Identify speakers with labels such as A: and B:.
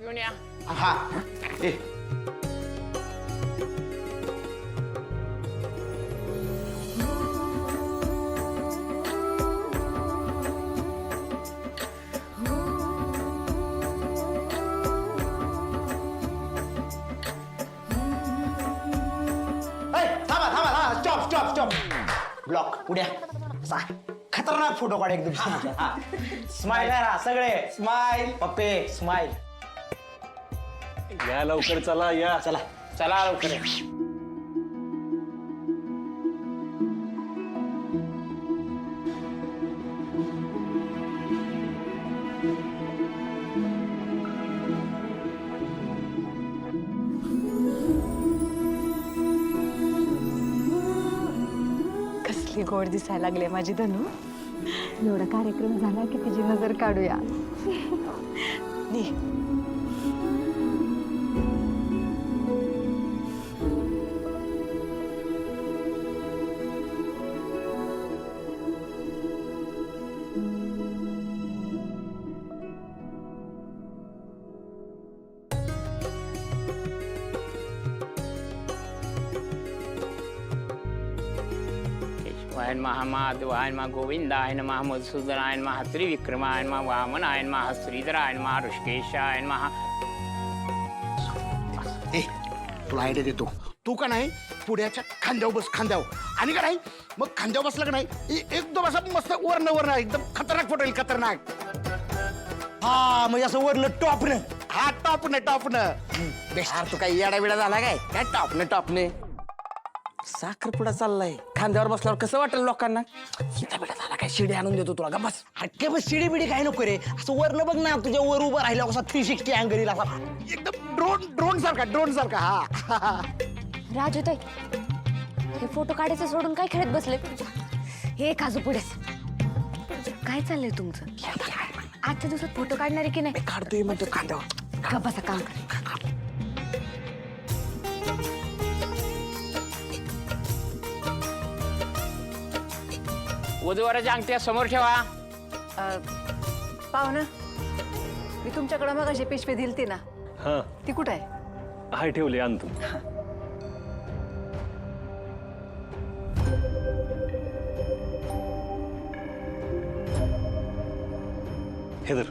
A: घेऊन या.
B: हा ए थांबा थांबा थांबा स्टॉप स्टॉप स्टॉप ब्लॉक उड्या असा खतरनाक फोटो काढ एकदम स्माइल करा सगळे स्माइल पप्पे स्माइल
C: या लवकर चला या.
B: चला
A: चला लवकर या.
D: कसली गोड दिसायला लागले माझी धनू. एवढा कार्यक्रम झाला की तिची नजर काढूया. नी.
A: केशवाय नमः माधवाय नमः गोविंदाय नमः मधुसूदनाय नमः त्रिविक्रमाय नमः वामनाय नमः श्रीधराय नमः ऋषिकेशाय नमः.
B: ए तुला आयडिया देतो तू का नाही पुढ्याच्या खांद्यावर बस खांद्यावर आणि का नाही मग खांद्यावर बसलं का नाही एकदम असं मस्त वरण वरण एकदम खतरनाक फोटो येईल खतरनाक. हा म्हणजे असं वरलं टॉपनं हा टॉपनं बेस्ट. तू काही येडा बिडा झाला काय टॉपने साखरपुडा चाललाय खांद्यावर बसल्यावर कसं वाटेल लोकांना. हिता बिडा झाला काय शिडी आणून देतो तुला का बस हटके बस शिडी बिडी काय नको रे असं वरनं बघ ना तुझ्या वर उभं राहिला कसा 360 अँगल येईल असा एकदम ड्रोन सारखा हा.
D: राजू ताई हे फोटो काढायचं सोडून काय खेळत बसले. हे काजू पुढेच काय चाललंय तुमचं. आजच्या दिवसात फोटो काढणार आहे की नाही.
B: काढतोय म्हणतो खांद्यावर
D: का बसा काम कर.
A: वधूवराच्या अंगठ्या समोर ठेवा.
D: पाहुणं मी तुमच्याकडे मग अशी पिशवी दिलती ना
C: हा
D: ती कुठं आहे.
C: हाय ठेवले आणतो. हे धर.